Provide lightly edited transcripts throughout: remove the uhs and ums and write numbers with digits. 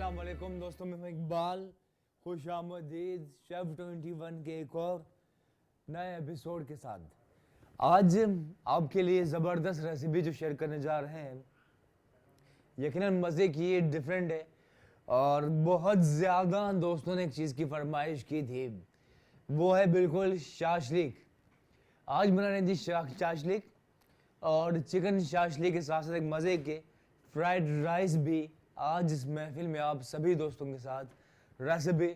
अस्सलामुअलैकुम दोस्तों, मैं इकबाल खुशामदीद शेफ 21 के एक और नए एपिसोड के साथ। आज आपके लिए ज़बरदस्त रेसिपी जो शेयर करने जा रहे हैं, यकीनन मज़े की है, डिफरेंट है और बहुत ज़्यादा दोस्तों ने एक चीज़ की फरमाइश की थी, वो है बिल्कुल शाशलिक। आज बना रहे थी शाशलिक और चिकन शाशलिक के साथ साथ एक मज़े के फ्राइड राइस भी आज इस महफिल में आप सभी दोस्तों के साथ रेसिपी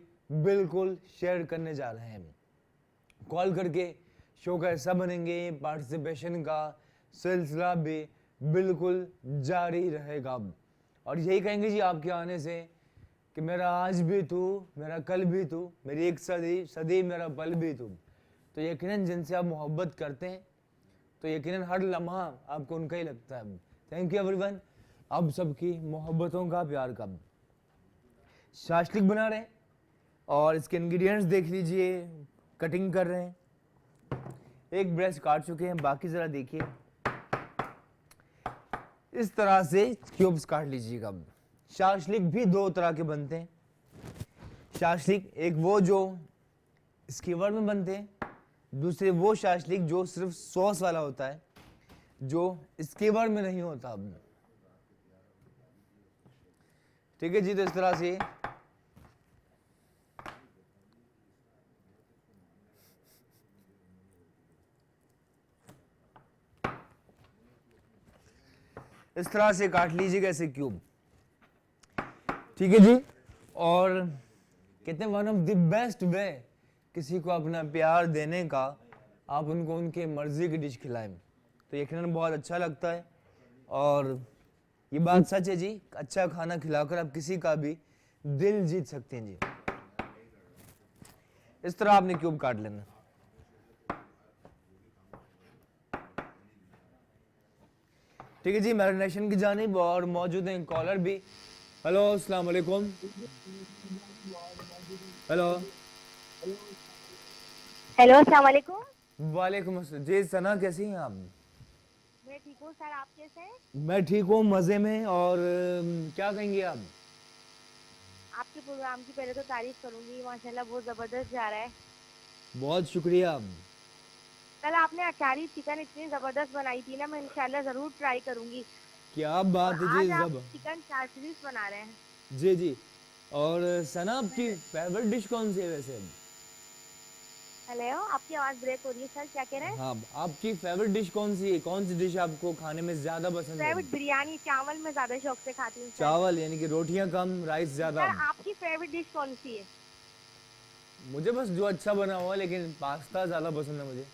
बिल्कुल शेयर करने जा रहे हैं। कॉल करके शो का हिस्सा बनेंगे, पार्टिसिपेशन का सिलसिला भी बिल्कुल जारी रहेगा और यही कहेंगे जी आपके आने से कि मेरा आज भी तू, मेरा कल भी तू, मेरी एक सदी सदी मेरा पल भी तू। तो यकीनन जिनसे आप मोहब्बत करते हैं तो यकीनन हर लम्हा आपको उनका ही लगता है। थैंक यू एवरीवन, आप सबकी मोहब्बतों का, प्यार का। शाशलिक बना रहे हैं और इसके इंग्रेडिएंट्स देख लीजिए, कटिंग कर रहे हैं। एक ब्रेस्ट काट चुके हैं, बाकी ज़रा देखिए इस तरह से क्यूब्स काट लीजिएगा। शाशलिक भी दो तरह के बनते हैं। शाशलिक एक वो जो स्कीवर में बनते हैं, दूसरे वो शाशलिक जो सिर्फ सॉस वाला होता है, जो स्कीवर में नहीं होता। ठीक है जी, तो इस तरह से काट लीजिएगा ऐसे क्यूब। ठीक है जी, और कहते हैं one of the best way किसी को अपना प्यार देने का, आप उनको उनके मर्जी की डिश खिलाएं तो यकीनन बहुत अच्छा लगता है। और ये बात सच है जी, अच्छा खाना खिलाकर आप किसी का भी दिल जीत सकते हैं जी। इस तरह आपने क्यूब काट लेना। ठीक है जी, मैरिनेशन की जानिब और मौजूद हैं कॉलर भी। हेलो, अस्सलाम वालेकुम। हेलो हेलो, अस्सलाम वालेकुम। वालेकुम अस्सलाम जी। सना कैसी हैं आप? मैं ठीक हूँ सर, आप कैसे हैं? मैं ठीक हूँ, मज़े में। और क्या कहेंगे आप? आपके प्रोग्राम की पहले तो तारीफ करूंगी, माशाल्लाह बहुत ज़बरदस्त जा रहा है। बहुत शुक्रिया। कल आपने अचारी चिकन इतनी ज़बरदस्त बनाई थी ना, मैं इंशाल्लाह ज़रूर ट्राई करूंगी। क्या और बात है जी। आज आप जब चिकन चाशनीस बना रहे हैं। जी जी। और सना आपकी मैं फेवरेट डिश कौन सी है वैसे? हेलो, आपकी आवाज़ ब्रेक हो रही है सर, क्या कह रहे हैं? हाँ, आपकी फेवरेट डिश कौन सी है? कौन सी डिश आपको खाने में ज़्यादा पसंद है? फेवरेट बिरयानी, चावल में ज़्यादा शौक से खाती हूँ सर। चावल, यानी कि रोटियां कम, राइस ज़्यादा। सर, आपकी फेवरेट डिश कौन सी है? मुझे बस जो अच्छा बना हुआ, लेकिन पास्ता ज़्यादा पसंद है मुझे,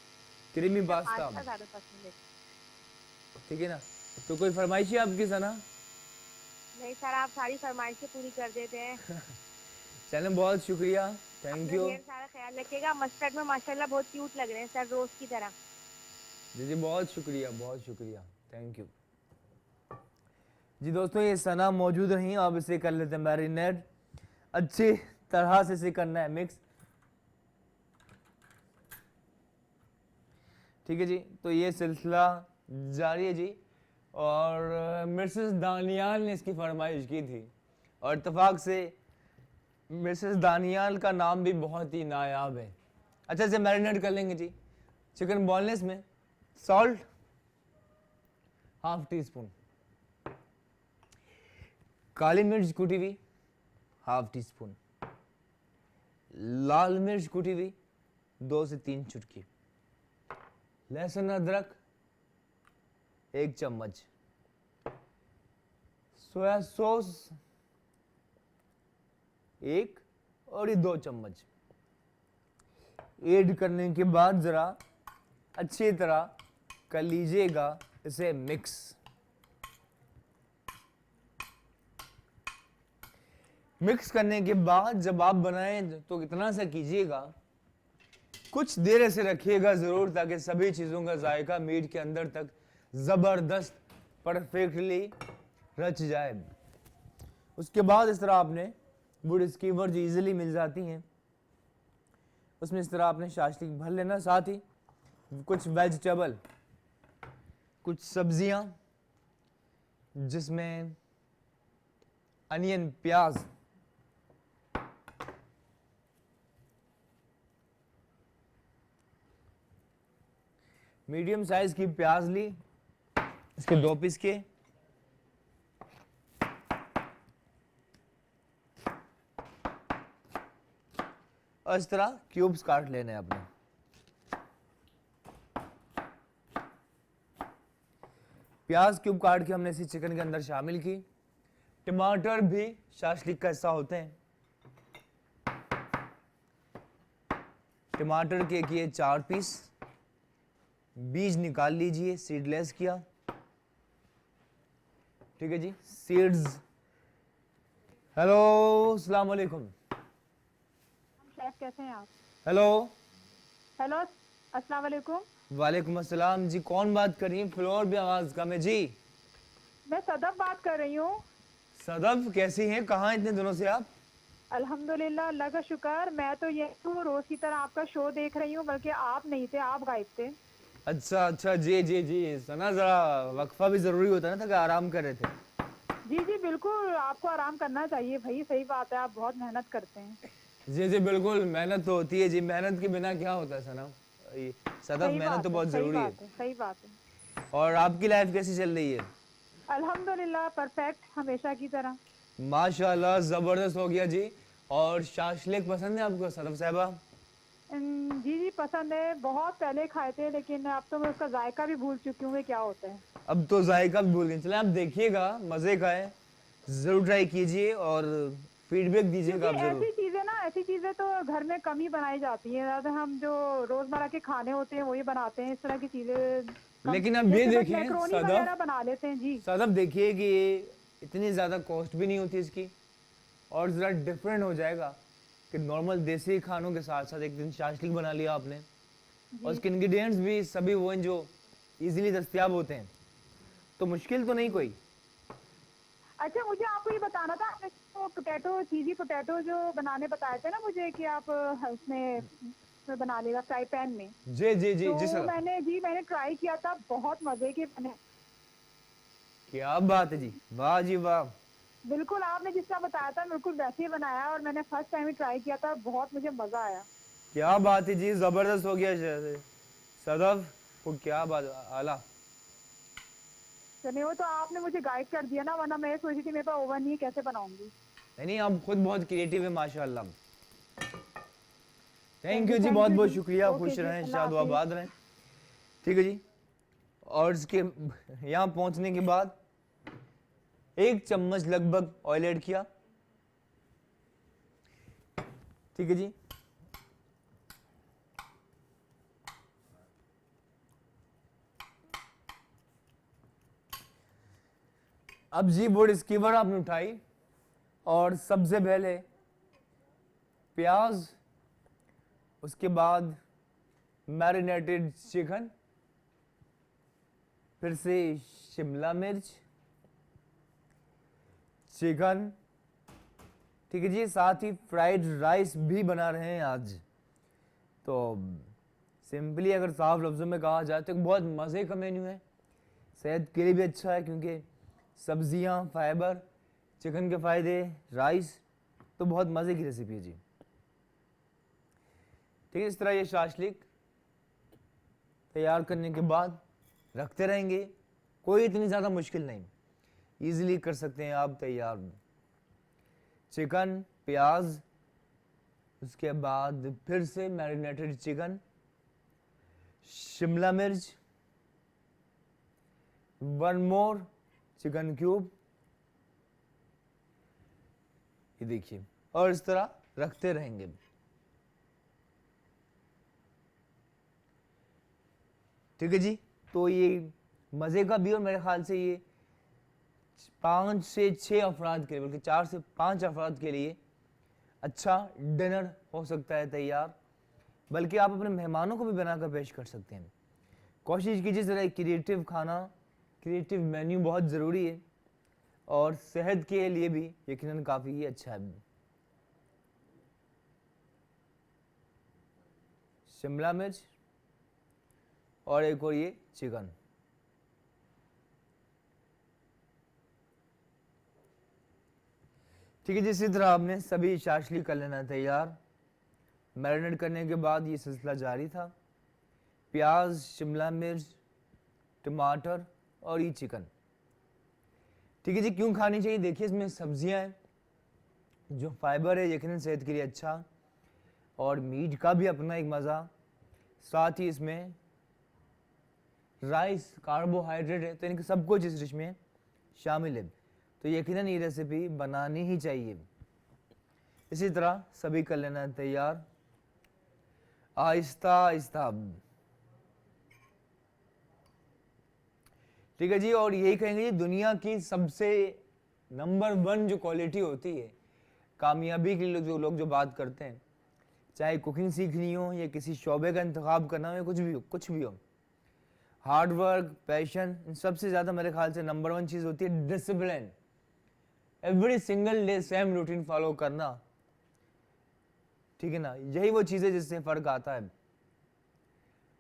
क्रीमी मुझे पास्ता। पास्ता ज़्यादा पसंद है। ठीक है ना? तो कोई फरमाइश है आपकी सना? नहीं सर, आप सारी फरमाइशें पूरी कर देते हैं। चलें, बहुत शुक्रिया, थैंक अपना यू। ढेर सारा ख्याल रखिएगा। मस्टर्ड में माशाल्लाह बहुत क्यूट लग रहे हैं सर, रोज की तरह। जी जी, बहुत शुक्रिया, बहुत शुक्रिया, थैंक यू जी। दोस्तों, ये सना मौजूद रही, अब इसे कर लेते हैं मैरिनेट। अच्छी तरह से इसे करना है मिक्स। ठीक है जी, तो ये सिलसिला जारी है जी। और मिसेस दानियाल ने इसकी फरमाइश की थी और इत्तेफाक से मिसेस दानियाल का नाम भी बहुत ही नायाब है। अच्छा, इसे मैरिनेट कर लेंगे जी। चिकन बॉनलेस में सॉल्ट हाफ टी स्पून, काली मिर्च कुटी हुई हाफ टी स्पून, लाल मिर्च कुटी हुई 2 से 3 चुटकी, लहसुन अदरक 1 चम्मच, सोया सॉस 1 और ये 2 चम्मच ऐड करने के बाद जरा अच्छी तरह कर लीजिएगा इसे मिक्स। मिक्स करने के बाद जब आप बनाएं तो इतना सा कीजिएगा, कुछ देर ऐसे रखिएगा ज़रूर, ताकि सभी चीज़ों का जायका मीट के अंदर तक ज़बरदस्त परफेक्टली रच जाए। उसके बाद इस तरह आपने वुड स्कीवर जो ईजिली मिल जाती हैं, उसमें इस तरह आपने शाशलिक भर लेना। साथ ही कुछ वेजिटेबल, कुछ सब्जियां जिसमें अनियन, प्याज मीडियम साइज की प्याज ली, इसके 2 पीस के। और इस तरह क्यूब्स काट लेने हैं अपने। प्याज क्यूब काट के हमने इसी चिकन के अंदर शामिल की। टमाटर भी शाशलिक का हिस्सा होते हैं। टमाटर के किए 4 पीस, बीज निकाल लीजिए, सीडलेस किया। ठीक है जी, सीड्स। हेलो, अस्सलाम वालेकुम। शेफ कैसे हैं आप? हेलो। हेलो, अस्सलाम वालेकुम। वालेकुम अस्सलाम जी, कौन बात कर रही है? फ्लोर भी आवाज कम है जी। मैं सदफ बात कर रही हूँ। सदफ, कैसी हैं? कहाँ इतने दिनों से आप? अल्हम्दुलिल्लाह, अल्लाह का शुक्र। मैं तो ये हूँ, रोज की तरह आपका शो देख रही हूँ, बल्कि आप नहीं थे, आप गायब थे। अच्छा अच्छा, जी जी जी, सना जरा वक्फा भी जरूरी होता है ना, था कि आराम कर रहे थे। जी जी बिल्कुल, आपको आराम करना चाहिए भाई, सही बात है, आप बहुत मेहनत करते हैं। जी जी बिल्कुल, मेहनत तो होती है जी, मेहनत के बिना क्या होता है सना। ये सदफ, सही मेहनत तो बात है, बहुत सही जरूरी है। बात है, सही बात है। और आपकी लाइफ कैसी चल रही है? अल्हम्दुलिल्लाह, परफेक्ट, हमेशा की तरह। माशाल्लाह, जबरदस्त हो गया जी। और शाशलिक पसंद है आपको सदफ साहबा? जी जी पसंद है, बहुत पहले खाए थे, लेकिन अब तो मैं उसका जायका भी भूल चुकी हूँ कि क्या होता है। अब तो जायका भी भूल गए। चले, आप देखिएगा, मजे का है, जरूर ट्राई कीजिए और फीडबैक दीजिएगा क्योंकि आप जरूर। ऐसी चीजें ना, ऐसी चीजें तो घर में कम ही बनाई जाती हैं, ज्यादा हम जो रोजमर्रा के खाने होते हैं वही बनाते हैं, इस तरह की चीजें कम। लेकिन अब ये जैसे बस देखिए मैक्रोनी सदफ, वगैरह बना लेते हैं जी। सदफ देखिए कि ये इतनी ज़्यादा कॉस्ट भी नहीं होती इसकी, और ज़रा डिफरेंट हो जाएगा कि नॉर्मल देसी खानों के साथ साथ एक दिन शाशलिक बना लिया आपने, और जी उसके इंग्रेडिएंट्स भी सभी वो हैं जो इजीली दस्तयाब होते हैं, तो मुश्किल तो नहीं कोई। अच्छा, मुझे आपको ये बताना था, आपने तो पोटैटो, चीजी पोटैटो जो बनाने बताए थे ना मुझे, कि आप उसमें बना लेगा फ्राई पैन में। जी जी जी तो जी सर, मैंने ट्राई किया था, बहुत मजे के बने। क्या बात है जी, वाह जी वाह। बिल्कुल आपने जिस तरह बताया था बिल्कुल वैसे ही बनाया, और मैंने फर्स्ट टाइम ही ट्राई किया था, बहुत मुझे मजा आया। क्या बात है जी, जबरदस्त हो गया सदफ को, क्या बात, आला। चलिए, वो तो आपने मुझे गाइड कर दिया ना, वरना मैं सोची थी मेरे पास ओवन नहीं है, कैसे बनाऊंगी। नहीं नहीं, आप खुद बहुत क्रिएटिव है माशाल्लाह। थैंक थैंक यू यू, जी, थैंक बहुत यू बहुत जी। शुक्रिया, ओके खुश जी, रहें, अल्लाह शाद हाफिज। आबाद रहें। ठीक है जी। और इसके यहाँ पहुंचने के बाद 1 चम्मच लगभग ऑयल ऐड किया। ठीक है जी। अब जी वो स्कीवर आपने उठाई, और सबसे पहले प्याज, उसके बाद मैरिनेटेड चिकन, फिर से शिमला मिर्च, चिकन। ठीक है जी, साथ ही फ्राइड राइस भी बना रहे हैं आज। तो सिंपली अगर साफ लफ्ज़ों में कहा जाए तो एक बहुत मज़े का मेन्यू है, सेहत के लिए भी अच्छा है क्योंकि सब्जियां, फाइबर, चिकन के फ़ायदे, राइस, तो बहुत मज़े की रेसिपी है जी। ठीक है, इस तरह ये शाशलिक तैयार करने के बाद रखते रहेंगे, कोई इतनी ज़्यादा मुश्किल नहीं, इजीली कर सकते हैं आप तैयार। चिकन, प्याज, उसके बाद फिर से मैरिनेटेड चिकन, शिमला मिर्च, 1 मोर चिकन क्यूब, ये देखिए, और इस तरह रखते रहेंगे। ठीक है जी। तो ये मज़े का भी, और मेरे ख्याल से ये 5 से 6 अफराद के लिए, बल्कि 4 से 5 अफराद के लिए अच्छा डिनर हो सकता है तैयार, बल्कि आप अपने मेहमानों को भी बनाकर पेश कर सकते हैं। कोशिश कीजिए ज़रा क्रिएटिव खाना, क्रिएटिव मेन्यू बहुत ज़रूरी है, और सेहत के लिए भी यकीनन काफ़ी ही अच्छा है। शिमला मिर्च और एक और ये चिकन। ठीक है जी, इसी तरह आपने सभी शाशली कर लेना तैयार। मैरिनेट करने के बाद ये सिलसिला जारी था। प्याज, शिमला मिर्च, टमाटर और ये चिकन। ठीक है जी, क्यों खानी चाहिए? देखिए इसमें सब्जियां हैं, जो फाइबर है यकीनन सेहत के लिए अच्छा, और मीट का भी अपना एक मज़ा, साथ ही इसमें राइस कार्बोहाइड्रेट है, तो इनके सब कुछ इस डिश में शामिल है, तो यकीनन ये रेसिपी बनानी ही चाहिए। इसी तरह सभी कर लेना है तैयार, आहिस्ता आहिस्ता। ठीक है जी, और यही कहेंगे जी दुनिया की सबसे नंबर 1 जो क्वालिटी होती है कामयाबी के लिए, जो लोग जो बात करते हैं, चाहे कुकिंग सीखनी हो या किसी शोबे का इंतखाब करना हो या कुछ भी हो, हार्ड वर्क, पैशन, इन सबसे ज़्यादा मेरे ख्याल से नंबर 1 चीज़ होती है discipline. Every single day same routine follow करना, ठीक है ना, यही वो चीज़ है जिससे फ़र्क आता है।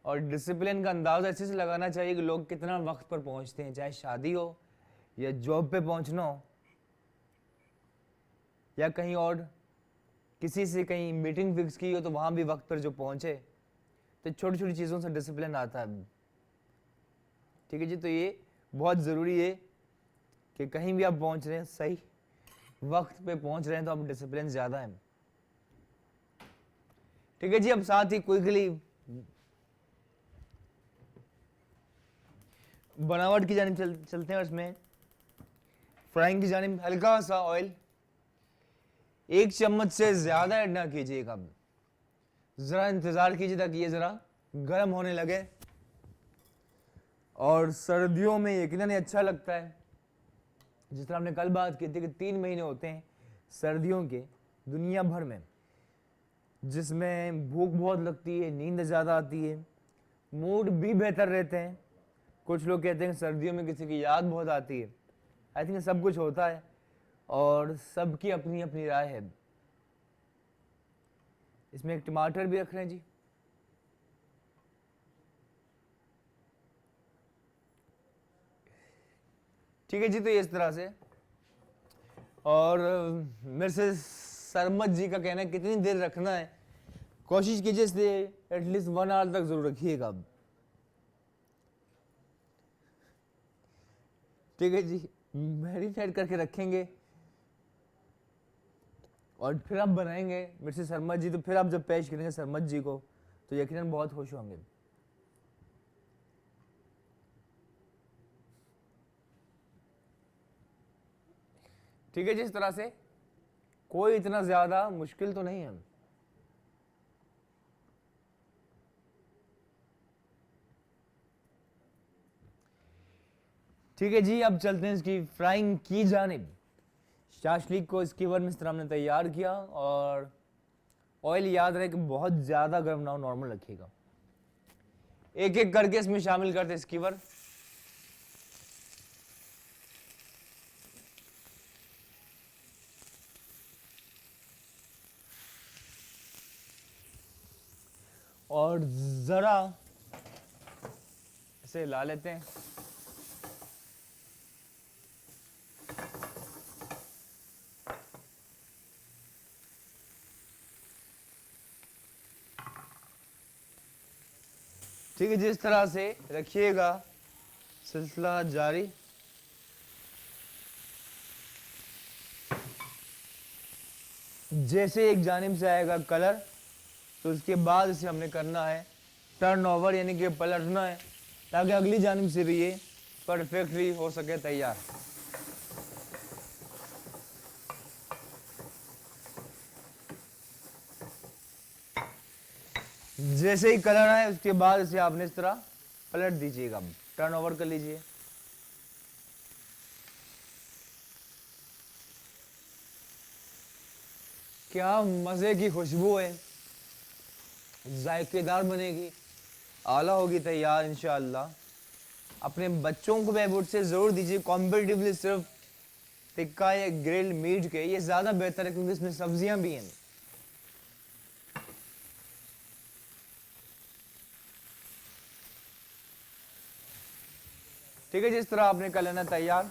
और डिसिप्लिन का अंदाज़ा ऐसे से लगाना चाहिए कि लोग कितना वक्त पर पहुंचते हैं, चाहे शादी हो या जॉब पे पहुंचना हो या कहीं और किसी से कहीं मीटिंग फिक्स की हो तो वहाँ भी वक्त पर जो पहुँचे, तो छोटी छोटी चीज़ों से डिसिप्लिन आता है। ठीक है जी, तो ये बहुत ज़रूरी है कि कहीं भी आप पहुँच रहे हैं सही वक्त पे पहुँच रहे हैं तो आप डिसिप्लिन ज़्यादा है। ठीक है जी, अब साथ ही क्विकली बनावट की जानिब चलते हैं। इसमें फ्राइंग की जानिब हल्का सा ऑयल, 1 चम्मच से ज़्यादा ऐड ना कीजिएगा, ज़रा इंतज़ार कीजिए ताकि ये ज़रा गर्म होने लगे। और सर्दियों में यकीनन अच्छा लगता है, जिस तरह हमने कल बात की थी कि 3 महीने होते हैं सर्दियों के दुनिया भर में, जिसमें भूख बहुत लगती है, नींद ज़्यादा आती है, मूड भी बेहतर रहते हैं। कुछ लोग कहते हैं सर्दियों में किसी की याद बहुत आती है। आई थिंक सब कुछ होता है और सबकी अपनी अपनी राय है। इसमें एक टमाटर भी रख रहे हैं जी, ठीक है जी, तो ये इस तरह से। और मेरे से सरमत जी का कहना है कितनी देर रखना है, कोशिश कीजिए इसलिए एटलीस्ट 1 आवर तक जरूर रखिएगा। ठीक है जी, मैरिनेट करके रखेंगे और फिर आप बनाएंगे मेरे से सरमत जी, तो फिर आप जब पेश करेंगे सरमत जी को तो यकीनन बहुत खुश होंगे। ठीक है जी, इस तरह से कोई इतना ज्यादा मुश्किल तो नहीं है। ठीक है जी, अब चलते हैं इसकी फ्राइंग की जानिब। शाशलिक को स्कीवर में इस तरह हमने तैयार किया, और ऑयल याद रहे कि बहुत ज़्यादा गर्म ना हो, नॉर्मल रखिएगा। एक एक करके इसमें शामिल करते स्कीवर। और ज़रा इसे ला लेते हैं। ठीक है, जिस तरह से रखिएगा सिलसिला जारी। जैसे एक जानिब से आएगा कलर तो उसके बाद इसे हमने करना है टर्न ओवर, यानी कि पलटना है ताकि अगली जानिब से भी ये परफेक्टली हो सके तैयार। जैसे ही कलर आए उसके बाद इसे आपने इस तरह पलट दीजिएगा, टर्न ओवर कर लीजिए। क्या मजे की खुशबू है, जायकेदार बनेगी, आला होगी तैयार इंशाअल्लाह। अपने बच्चों को मैं से जरूर दीजिए, कॉम्पेटिटिवली सिर्फ टिक्का या ग्रिल्ड मीट के, ये ज्यादा बेहतर है क्योंकि इसमें सब्जियां भी हैं। ठीक है, जिस तरह आपने कर लेना तैयार।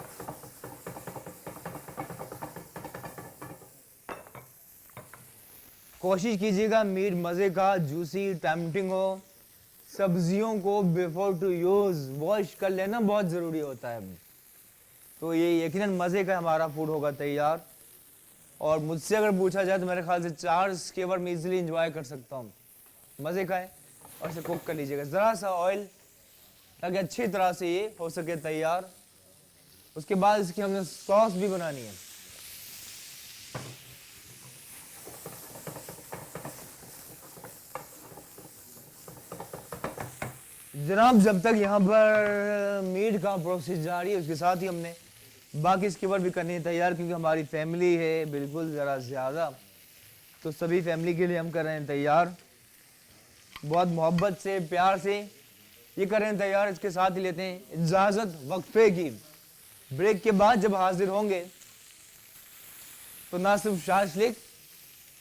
कोशिश कीजिएगा मीट मजे का, जूसी, टेम्पटिंग हो, सब्जियों को बिफोर टू यूज वॉश कर लेना बहुत ज़रूरी होता है। तो ये यकीनन मज़े का हमारा फूड होगा तैयार। और मुझसे अगर पूछा जाए तो मेरे ख्याल से 4 स्केवर में इजीली एंजॉय कर सकता हूँ। मज़े का है और इसे कुक कर लीजिएगा। ज़रा सा ऑयल ताकि अच्छी तरह से ये हो सके तैयार। उसके बाद इसकी हमने सॉस भी बनानी है। जनाब जब तक यहाँ पर मीट का प्रोसेस जारी है उसके साथ ही हमने बाकी स्कीवर भी करनी है तैयार, क्योंकि हमारी फैमिली है बिल्कुल ज़रा ज़्यादा, तो सभी फैमिली के लिए हम कर रहे हैं तैयार। बहुत मोहब्बत से प्यार से ये कर रहे हैं तैयार। इसके साथ ही लेते हैं इजाज़त वक्फे की। ब्रेक के बाद जब हाजिर होंगे तो ना सिर्फ शाशलिक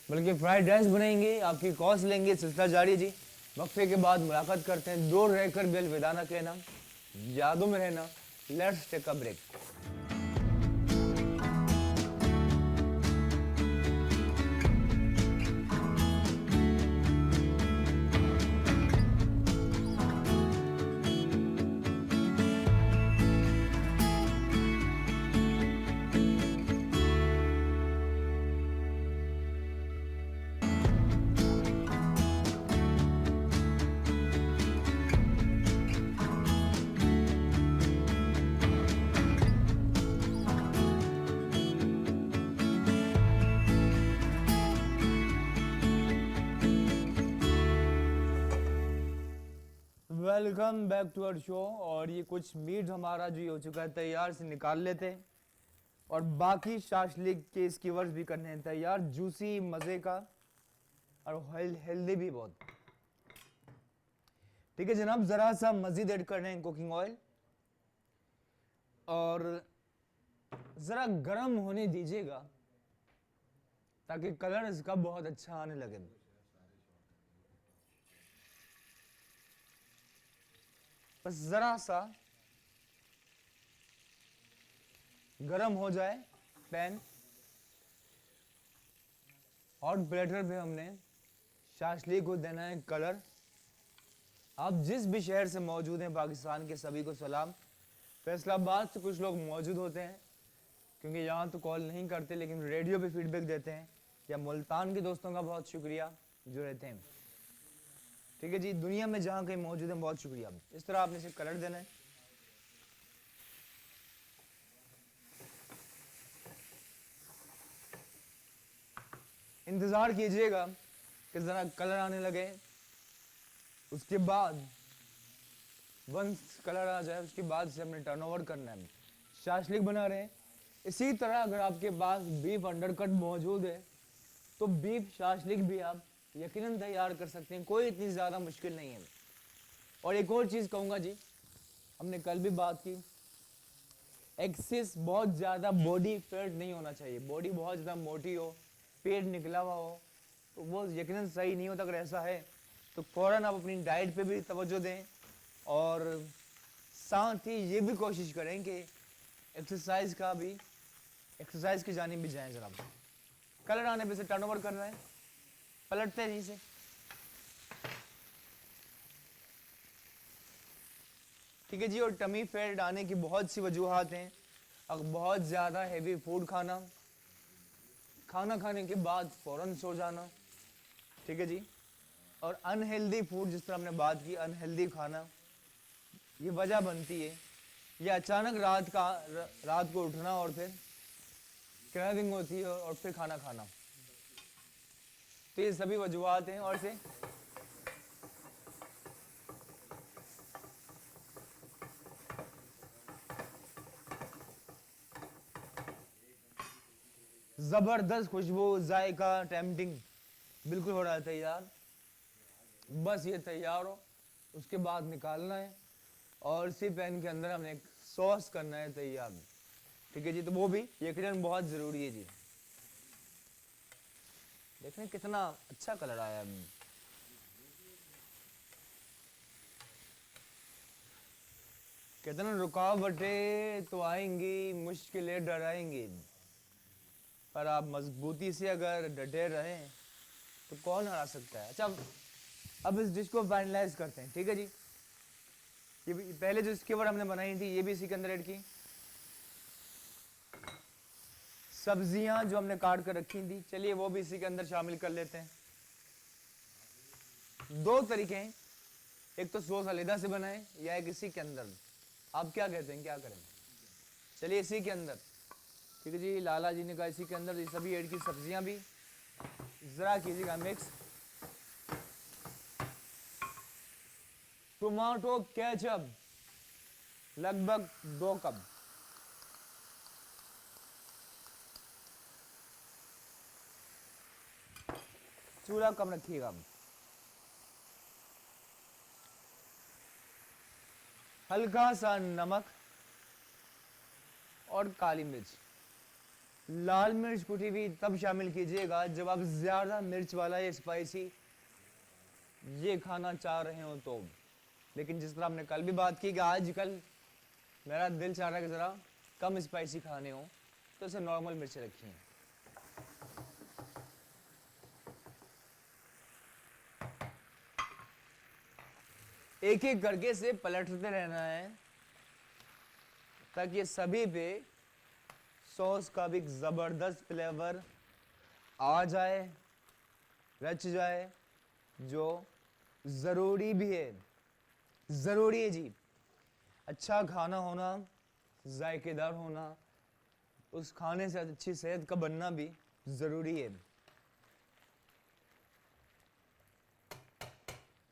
बल्कि फ्राइड राइस बनाएंगे, आपकी कॉस्ट लेंगे। सिलसिला जारी है जी। वक्फे के बाद मुलाकात करते हैं। दूर रहकर भी अलविदा ना कहना, यादों में रहना। Let's take a break. Welcome back to our show. और ये कुछ मीट हमारा जो ये हो चुका है तैयार, से निकाल लेते हैं। और बाकी शाशलिक के स्कीवर्स भी करने हैं तैयार, जूसी मज़े का और हेल्दी भी बहुत। ठीक है जनाब, ज़रा सा मज़ीद ऐड करने हैं कुकिंग ऑयल और ज़रा गर्म होने दीजिएगा ताकि कलर इसका बहुत अच्छा आने लगे। बस ज़रा सा गरम हो जाए पैन। हॉट प्लेटर पे हमने शाशलिक को देना है कलर। आप जिस भी शहर से मौजूद हैं पाकिस्तान के सभी को सलाम। फैसलाबाद से कुछ लोग मौजूद होते हैं क्योंकि यहाँ तो कॉल नहीं करते लेकिन रेडियो पे फीडबैक देते हैं, या मुल्तान के दोस्तों का बहुत शुक्रिया जो रहते हैं। ठीक है जी, दुनिया में जहाँ कहीं मौजूद है बहुत शुक्रिया। इस तरह आपने इसे कलर देना है। इंतज़ार कीजिएगा कि ज़रा कलर आने लगे। उसके बाद वंस कलर आ जाए उसके बाद से हमने टर्नओवर करना है। शाशलिक बना रहे हैं। इसी तरह अगर आपके पास बीफ अंडरकट मौजूद है तो बीफ शाशलिक भी आप यकीनन तैयार कर सकते हैं, कोई इतनी ज़्यादा मुश्किल नहीं है। और एक और चीज़ कहूँगा जी, हमने कल भी बात की, एक्सेस बहुत ज़्यादा बॉडी फैट नहीं होना चाहिए। बॉडी बहुत ज़्यादा मोटी हो, पेट निकला हुआ हो तो वो यकीनन सही नहीं होता। अगर ऐसा है तो फ़ौरन आप अपनी डाइट पे भी तवज्जो दें और साथ ही ये भी कोशिश करें कि एक्सरसाइज की जानिब भी जाएं। जरा कलर आने पे से टर्नओवर करना है, पलटते नहीं से। ठीक है जी। और टमी फैट आने की बहुत सी वजूहात हैं। अब बहुत ज़्यादा हैवी फूड खाना खाने के बाद फ़ौरन सो जाना। ठीक है जी। और अनहेल्दी फूड, जिस तरह हमने बात की, अनहेल्दी खाना, ये वजह बनती है। ये अचानक रात को उठना और फिर क्रेविंग होती है और फिर खाना खाना। तो ये सभी वजूहात हैं। और से ज़बरदस्त खुशबू, जायका, टेम्पटिंग बिल्कुल हो रहा है तैयार। बस ये तैयार हो उसके बाद निकालना है और इसी पैन के अंदर हमने एक सॉस करना है तैयार। ठीक है जी। तो वो भी यकीनन बहुत ज़रूरी है जी। देख रहे हैं कितना अच्छा कलर आया है। कितना रुकावटें तो आएंगी, मुश्किलें डराएंगी, पर आप मजबूती से अगर डटे रहें तो कौन हरा सकता है। अच्छा अब इस डिश को फाइनलाइज करते हैं, ठीक है जी। ये पहले जो स्कीवर हमने बनाई थी ये भी इसी के अंदर ऐड की। सब्जियां जो हमने काट कर रखी थी, चलिए वो भी इसी के अंदर शामिल कर लेते हैं। दो तरीके हैं, एक तो सॉस अलहदा से बनाएं या एक इसी के अंदर। आप क्या कहते हैं, क्या करें? चलिए इसी के अंदर, ठीक है जी। लाला जी ने कहा इसी के अंदर ये सभी ऐड की, सब्जियां भी जरा कीजिएगा मिक्स। टोमेटो केचप लगभग 2 कप। चूल्हा कम रखिएगा। हल्का सा नमक और काली मिर्च। लाल मिर्च कुटी हुई तब शामिल कीजिएगा जब आप ज्यादा मिर्च वाला या स्पाइसी ये खाना चाह रहे हो तो। लेकिन जिस तरह हमने कल भी बात की कि आजकल मेरा दिल चाह रहा है कि जरा कम स्पाइसी खाने हो, तो इसे नॉर्मल मिर्च रखिए। एक एक करके से पलटते रहना है ताकि सभी पे सॉस का भी जबरदस्त फ्लेवर आ जाए, रच जाए, जो जरूरी भी है। जरूरी है जी। अच्छा खाना होना, जायकेदार होना, उस खाने से अच्छी सेहत का बनना भी जरूरी है।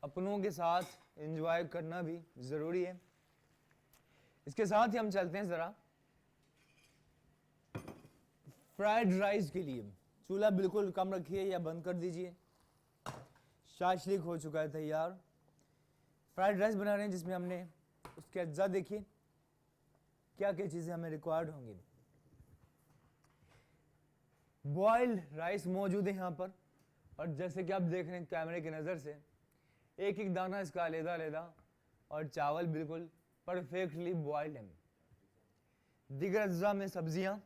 अपनों के साथ एंजॉय करना भी जरूरी है। इसके साथ ही हम चलते हैं जरा फ्राइड राइस के लिए। चूल्हा बिल्कुल कम रखिए या बंद कर दीजिए। शाशलिक हो चुका है तैयार। फ्राइड राइस बना रहे हैं जिसमें हमने उसके अज्जा देखिए क्या क्या चीजें हमें रिक्वायर्ड होंगी। बॉइल्ड राइस मौजूद है यहाँ पर, और जैसे कि आप देख रहे हैं कैमरे की नज़र से, एक एक दाना इसका अलहदा अलहदा, और चावल बिल्कुल परफेक्टली बॉइल्ड है। दीगर अज्जा में सब्जियां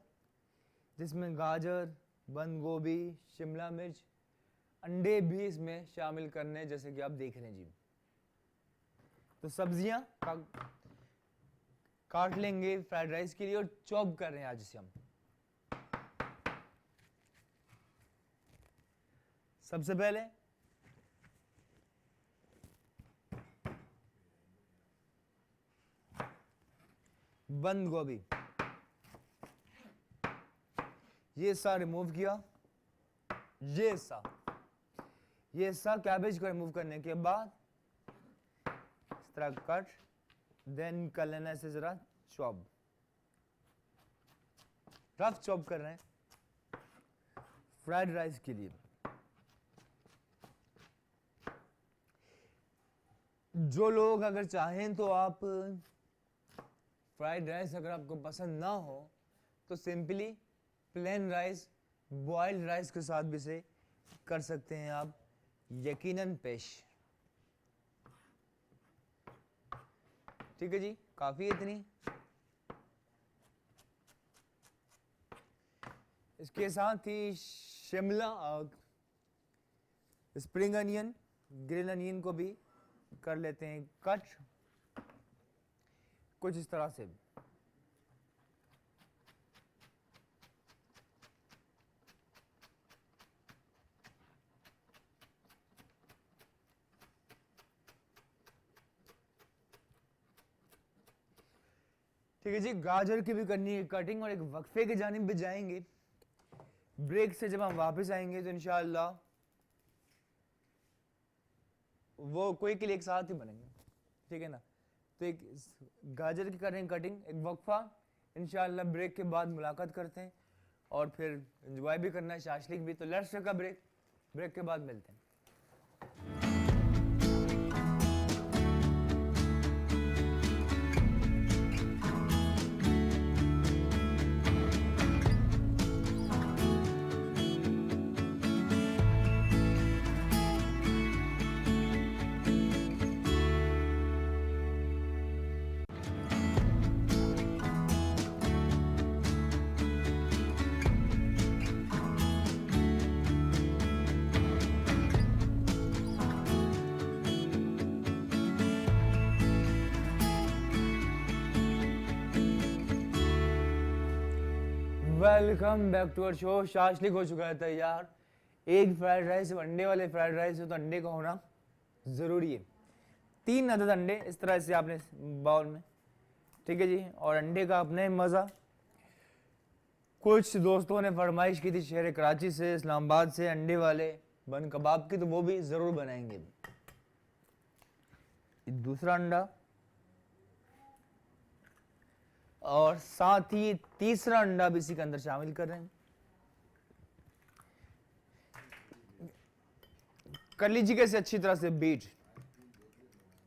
जिसमें गाजर, बंद गोभी, शिमला मिर्च, अंडे भी इसमें शामिल करने, जैसे कि आप देख रहे हैं जी। तो सब्जियां काट लेंगे फ्राइड राइस के लिए और चॉप कर रहे हैं आज इसे हम। सबसे पहले बंद गोभी ये सा रिमूव किया। ये सा कैबेज को रिमूव करने के बाद इस तरह कट, देन कर लेना इसे जरा चॉप। रफ चॉप कर रहे हैं फ्राइड राइस के लिए। जो लोग अगर चाहें तो आप फ्राइड राइस अगर आपको पसंद ना हो तो simply plain rice, boiled rice के साथ भी से कर सकते हैं आप, यकीनन पेश। ठीक है जी, काफी है इतनी। इसके साथ ही Shimla spring onion, green onion को भी कर लेते हैं कट, कुछ इस तरह से। ठीक है जी, गाजर की भी करनी है कटिंग, और एक वक्फे की जानिब भी जाएंगे। ब्रेक से जब हम वापस आएंगे तो इंशाअल्लाह वो कोई के लिए एक साथ ही बनेंगे, ठीक है ना। तो एक गाजर की करें कटिंग, एक वक्फा, इंशाअल्लाह ब्रेक के बाद मुलाकात करते हैं, और फिर एंजॉय भी करना है शाशलिक भी। तो let's take a break, break के बाद मिलते हैं। Welcome back to our show. Shashlik हो चुका है तैयार। एक फ्राइड राइस, अंडे वाले फ्राइड राइस है तो अंडे का होना ज़रूरी है। 3 अदद अंडे इस तरह से आपने बाउल में, ठीक है जी। और अंडे का अपने मज़ा। कुछ दोस्तों ने फरमाइश की थी शहर कराची से, इस्लामाबाद से अंडे वाले बन कबाब की, तो वो भी ज़रूर बनाएंगे। दूसरा अंडा और साथ ही तीसरा अंडा भी इसी के अंदर शामिल कर रहे हैं। कर लीजिए कैसे अच्छी तरह से बीट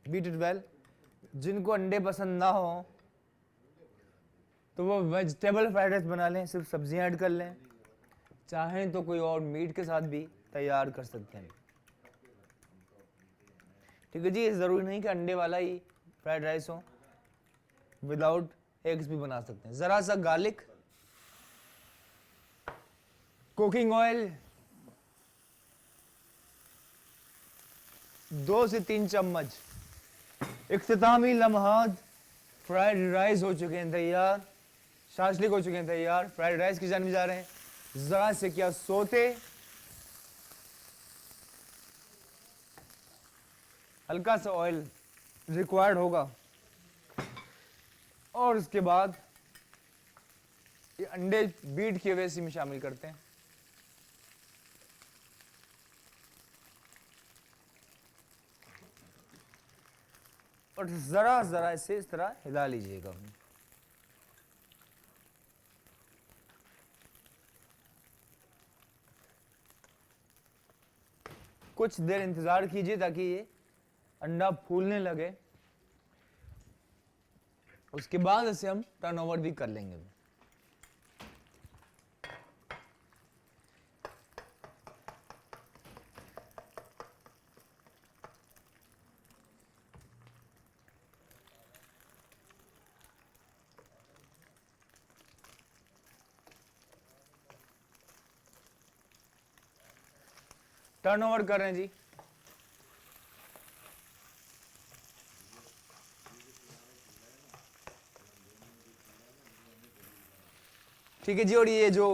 इट वेल। जिनको अंडे पसंद ना हो तो वो वेजिटेबल फ्राइड राइस बना लें, सिर्फ सब्जियां ऐड कर लें। चाहें तो कोई और मीट के साथ भी तैयार कर सकते हैं, ठीक है जी। ज़रूरी नहीं कि अंडे वाला ही फ्राइड राइस हो, विदाउट एग्स भी बना सकते हैं। ज़रा सा गार्लिक, कुकिंग ऑयल 2 से 3 चम्मच। इख्तितामी लम्हात, फ्राइड राइस हो चुके हैं तैयार, शाशलिक हो चुके हैं तैयार। फ्राइड राइस की जानिब जा रहे हैं। ज़रा से क्या सोते, हल्का सा ऑयल रिक्वायर्ड होगा। और उसके बाद ये अंडे बीट किए हुए इसी में शामिल करते हैं। और जरा जरा इसे इस तरह हिला लीजिएगा। कुछ देर इंतजार कीजिए ताकि ये अंडा फूलने लगे। उसके बाद इसे हम टर्न ओवर भी कर लेंगे। टर्न ओवर कर रहे हैं जी। ठीक है जी। और ये जो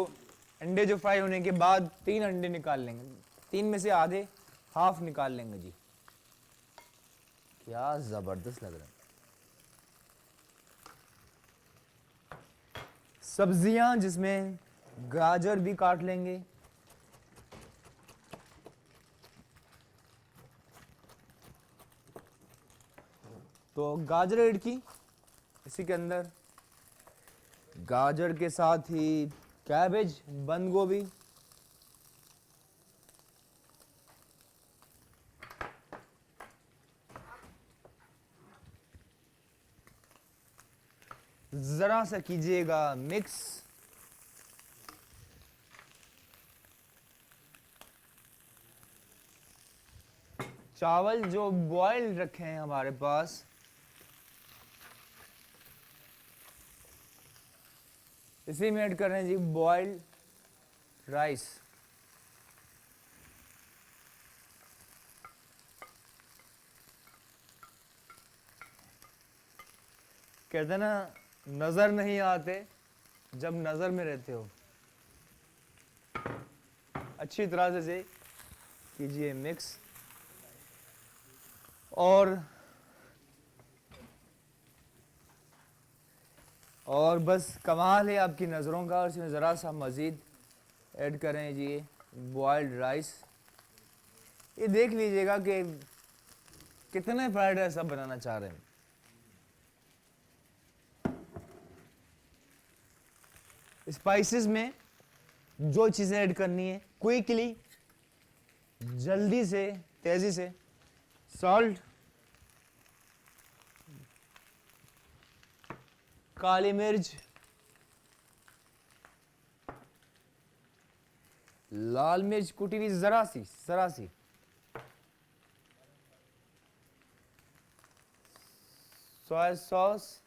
अंडे जो फ्राई होने के बाद 3 अंडे निकाल लेंगे, 3 में से आधे हाफ निकाल लेंगे जी। क्या जबरदस्त लग रहा है। सब्जियां जिसमें गाजर भी काट लेंगे, तो गाजर ऐड की इसी के अंदर। गाजर के साथ ही कैबेज, बंद गोभी, जरा सा कीजिएगा मिक्स। चावल जो बॉइल्ड रखे हैं हमारे पास, इसी में ऐड कर रहे हैं जी बॉइल्ड राइस। कहते ना नजर नहीं आते जब नजर में रहते हो। अच्छी तरह से कीजिए मिक्स। और बस कमाल है आपकी नज़रों का। और इसमें ज़रा सा मज़ीद ऐड करें जी बॉइल्ड राइस। ये देख लीजिएगा कि कितने फ्राइड राइस आप बनाना चाह रहे हैं। स्पाइसेस में जो चीज़ें ऐड करनी है क्विकली, जल्दी से, तेज़ी से, सॉल्ट, काली मिर्च, लाल मिर्च कुटी हुई जरा सी, सोया सॉस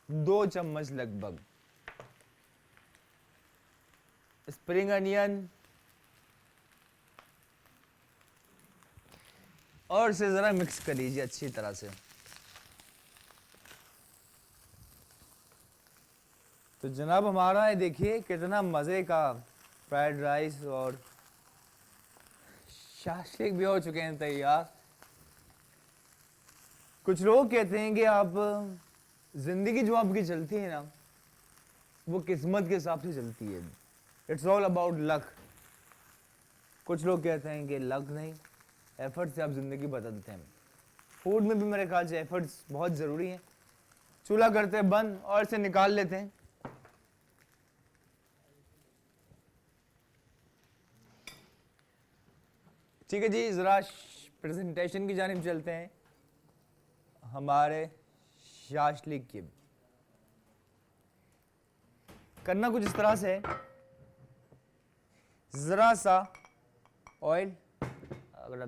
2 चम्मच लगभग, स्प्रिंग अनियन, और इसे जरा मिक्स कर लीजिए अच्छी तरह से। तो जनाब हमारा है, देखिए कितना मज़े का फ्राइड राइस और शाशलिक भी हो चुके हैं तैयार। कुछ लोग कहते हैं कि आप जिंदगी जो आपकी चलती है ना, वो किस्मत के हिसाब से चलती है। It's all about luck. कुछ लोग कहते हैं कि लक नहीं, एफर्ट से आप जिंदगी बदलते हैं। फूड में भी मेरे ख्याल से एफर्ट्स बहुत ज़रूरी हैं। चूल्हा करते हैं बंद और इसे निकाल लेते हैं। ठीक है जी, ज़रा प्रेजेंटेशन की जानिब चलते हैं। हमारे शाशलिक की करना कुछ इस तरह से है, ज़रा सा ऑयल अगर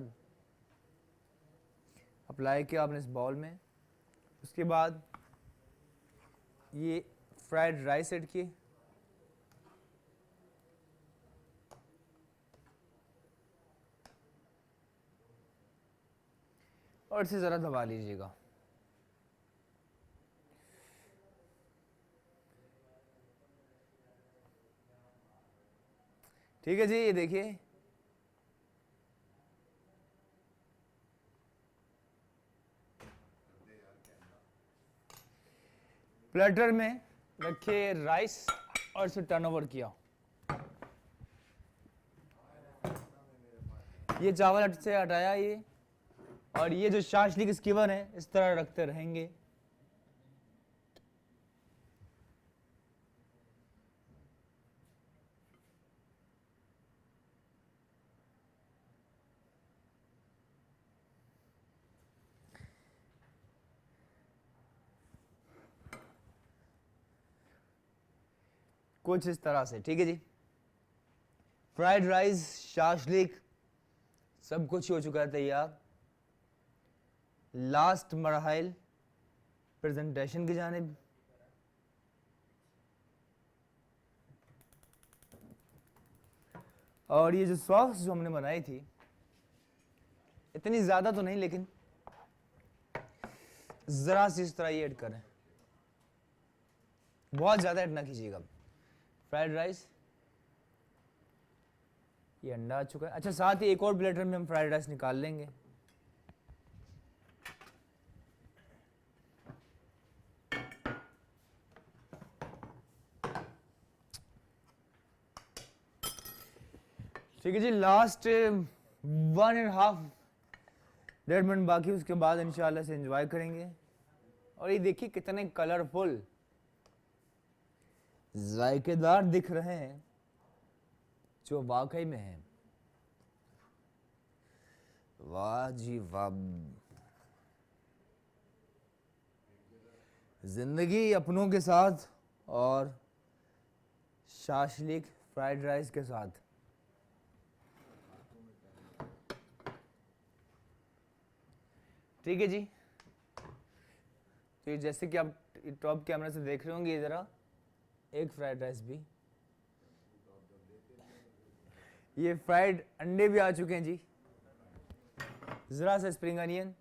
अप्लाई किया आपने इस बाउल में, उसके बाद ये फ्राइड राइस ऐड किए, और इसे ज़रा दबा लीजिएगा। ठीक है जी, ये देखिए प्लेटर में रखे राइस और इसे टर्नओवर किया। ये चावल से हटाया ये, और ये जो शाशलिक स्कीवर है इस तरह रखते रहेंगे। कुछ इस तरह से। ठीक है जी, फ्राइड राइस, शाशलिक सब कुछ हो चुका है तैयार। लास्ट मरहल प्रेजेंटेशन की जानिब। और ये जो सॉस जो हमने बनाई थी, इतनी ज़्यादा तो नहीं, लेकिन ज़रा सी इस तरह ये ऐड करें, बहुत ज़्यादा ऐड ना कीजिएगा। फ्राइड राइस, ये अंडा आ चुका है। अच्छा, साथ ही एक और प्लेटर में हम फ्राइड राइस निकाल लेंगे। ठीक है जी, लास्ट 1.5 डेढ़ मिनट बाकी, उसके बाद इंशाल्लाह से एंजॉय करेंगे। और ये देखिए कितने कलरफुल जायकेदार दिख रहे हैं, जो वाकई में है। वाह जी वाह, जिंदगी अपनों के साथ और शाशलिक फ्राइड राइस के साथ। ठीक है जी, तो जैसे कि आप टॉप कैमरा से देख रहे होंगे, ये जरा एक फ्राइड राइस भी, ये फ्राइड अंडे भी आ चुके हैं जी। जरा सा स्प्रिंग अनियन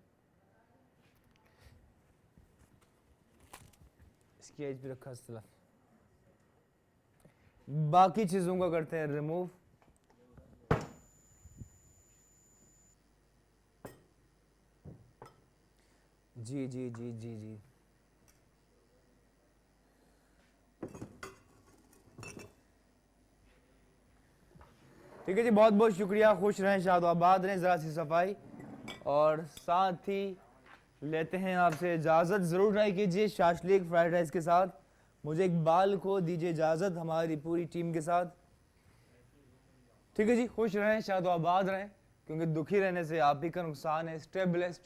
इसकी एज पे रखा, इस बाकी चीजों का करते हैं रिमूव। जी जी जी जी जी, ठीक है जी, बहुत बहुत शुक्रिया। खुश रहें, शाद आबाद रहें। ज़रा सी सफाई और साथ ही लेते हैं आपसे इजाज़त। ज़रूर ट्राई कीजिए शाशलिक फ्राइड राइस के साथ। मुझे इकबाल को दीजिए इजाज़त, हमारी पूरी टीम के साथ। ठीक है जी, खुश रहें, शाद आबाद रहें, क्योंकि दुखी रहने से आप ही का नुकसान है। स्टे ब्लेस्ड,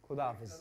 खुदा हाफिज़।